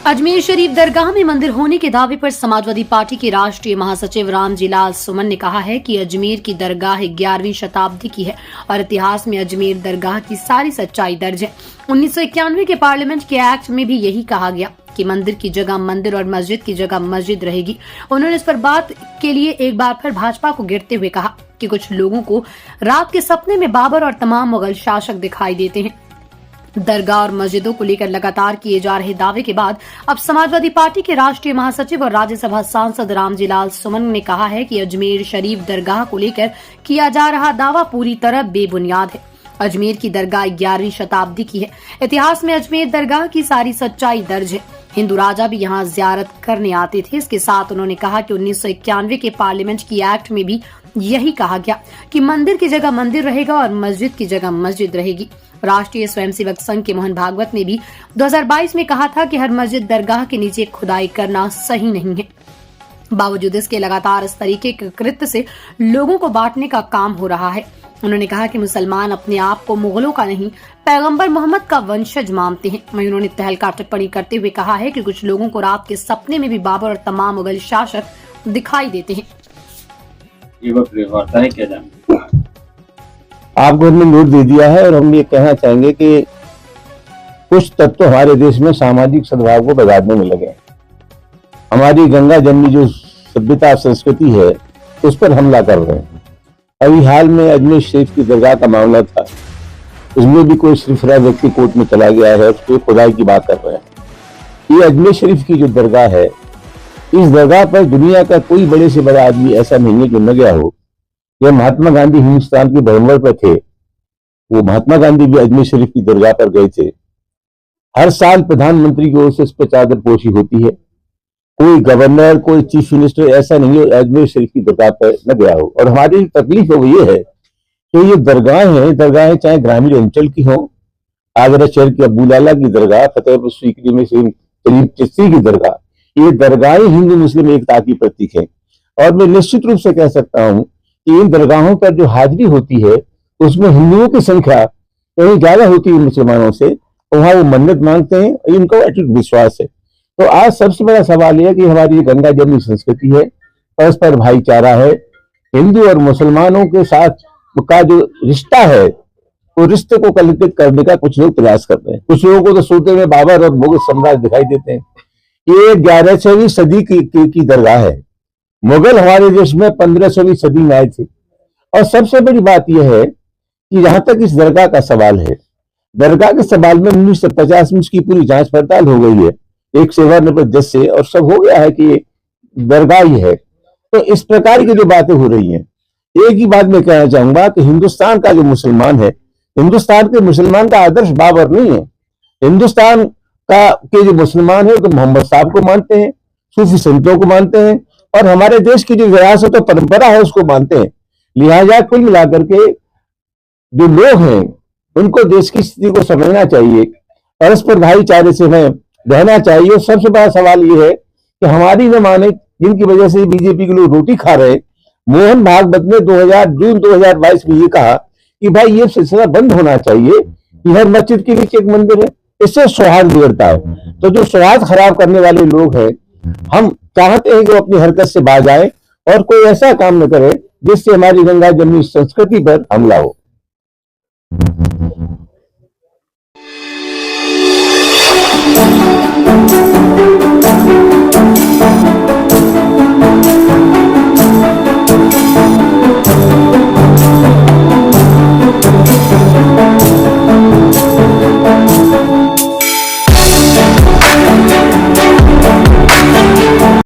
अजमेर शरीफ दरगाह में मंदिर होने के दावे पर समाजवादी पार्टी के राष्ट्रीय महासचिव रामजीलाल सुमन ने कहा है कि अजमेर की दरगाह 11वीं शताब्दी की है और इतिहास में अजमेर दरगाह की सारी सच्चाई दर्ज है। 1991 के पार्लियामेंट के एक्ट में भी यही कहा गया कि मंदिर की जगह मंदिर और मस्जिद की जगह मस्जिद रहेगी। उन्होंने इस पर बात के लिए एक बार फिर भाजपा को घेरते हुए कहा कि कुछ लोगों को रात के सपने में बाबर और तमाम मुगल शासक दिखाई देते हैं। दरगाह और मस्जिदों को लेकर लगातार किए जा रहे दावे के बाद अब समाजवादी पार्टी के राष्ट्रीय महासचिव और राज्यसभा सांसद रामजीलाल सुमन ने कहा है कि अजमेर शरीफ दरगाह को लेकर किया जा रहा दावा पूरी तरह बेबुनियाद है। अजमेर की दरगाह 11वीं शताब्दी की है। इतिहास में अजमेर दरगाह की सारी सच्चाई दर्ज है। हिंदू राजा भी यहाँ जियारत करने आते थे। इसके साथ उन्होंने कहा कि 1991 के पार्लियामेंट की एक्ट में भी यही कहा गया कि मंदिर की जगह मंदिर रहेगा और मस्जिद की जगह मस्जिद रहेगी। राष्ट्रीय स्वयंसेवक संघ के मोहन भागवत ने भी 2022 में कहा था कि हर मस्जिद दरगाह के नीचे खुदाई करना सही नहीं है। बावजूद इसके लगातार इस तरीके के कृत्य से लोगों को बांटने का काम हो रहा है। उन्होंने कहा कि मुसलमान अपने आप को मुगलों का नहीं पैगंबर मोहम्मद का वंशज मानते हैं। वहीं उन्होंने तहलका टिप्पणी करते हुए कहा है कि कुछ लोगों को रात के सपने में भी बाबर और तमाम मुगल शासक दिखाई देते हैं। आपको हमने नोट दे दिया है और हम ये कहना चाहेंगे कि कुछ तत्व हमारे देश में सामाजिक सद्भाव को बिगाड़ने में लगे। हमारी गंगा जमनी जो सभ्यता संस्कृति है उस पर हमला कर रहे हैं। अभी हाल में अजमेर शरीफ की दरगाह का मामला था, उसमें भी कोई सिरफिरा व्यक्ति कोर्ट में चला गया है, उस पर खुदाई की बात कर रहे हैं। ये अजमेर शरीफ की जो दरगाह है, इस दरगाह पर दुनिया का कोई बड़े से बड़ा आदमी ऐसा नहीं है जो न गया हो। जब महात्मा गांधी हिंदुस्तान के भ्रमण पर थे, वो महात्मा गांधी भी अजमेर शरीफ की दरगाह पर गए थे। हर साल प्रधानमंत्री की ओर से इस पर चादर पोशी होती है। कोई गवर्नर, कोई चीफ मिनिस्टर ऐसा नहीं है अजमेर शरीफ की दरगाह पर न गया हो। और हमारी तकलीफ वो ये है कि ये दरगाहें चाहे ग्रामीण अंचल की हो, आगरा शहर की अब्बू लाला की दरगाह, फतेहपुर सीकरी में शरीफ चिश्ती की दरगाह, ये दरगाहें हिंदू मुस्लिम एकता की प्रतीक है। और मैं निश्चित रूप से कह सकता हूं कि इन दरगाहों पर जो हाजिरी होती है उसमें हिंदुओं की संख्या कहीं ज्यादा होती है मुसलमानों से। वहां वो मन्नत मांगते हैं, इनको अटूट विश्वास है। तो आज सबसे बड़ा सवाल यह कि हमारी गंगा जमनी संस्कृति है, परस्पर भाईचारा है। हिंदू और मुसलमानों के साथ का जो रिश्ता है वो रिश्ते को कलंकित करने का कुछ लोग प्रयास कर रहे हैं। कुछ लोगों को तो सोते में बाबर और मुगल सम्राट दिखाई देते हैं। ये 11वीं सदी की दरगाह है। मुगल हमारे देश में 15वीं सदी में आए थे। और सबसे बड़ी बात यह है कि जहां तक इस दरगाह का सवाल है, दरगाह के सवाल में 1950 में उसकी पूरी जांच पड़ताल हो गई है एक सेवानिवृत्त जज से, और सब हो गया है कि दरगाह ही है। तो इस प्रकार की जो बातें हो रही हैं, एक ही बात मैं कहना चाहूंगा कि हिंदुस्तान का जो मुसलमान है, हिंदुस्तान के मुसलमान का आदर्श बाबर नहीं है। हिंदुस्तान के जो मुसलमान है तो मोहम्मद साहब को मानते हैं, सूफी संतों को मानते हैं, और हमारे देश की जो विरासत और परंपरा है उसको मानते हैं। लिहाजा कुल मिलाकर के जो लोग हैं उनको देश की स्थिति को समझना चाहिए, परस्पर भाईचारे से हमें रहना चाहिए। और सबसे बड़ा सवाल ये है कि हमारी न माने, जिनकी वजह से बीजेपी के लोग रोटी खा रहे हैं। मोहन भागवत ने जून 2022 में ये कहा कि भाई ये सिलसिला बंद होना चाहिए कि हर मस्जिद के नीचे एक मंदिर है, इससे सौहार्द बिगड़ता है। तो जो सौहार्द खराब करने वाले लोग हैं, हम चाहते हैं कि वो अपनी हरकत से बाज आए और कोई ऐसा काम न करे जिससे हमारी गंगा जमनी संस्कृति पर हमला हो।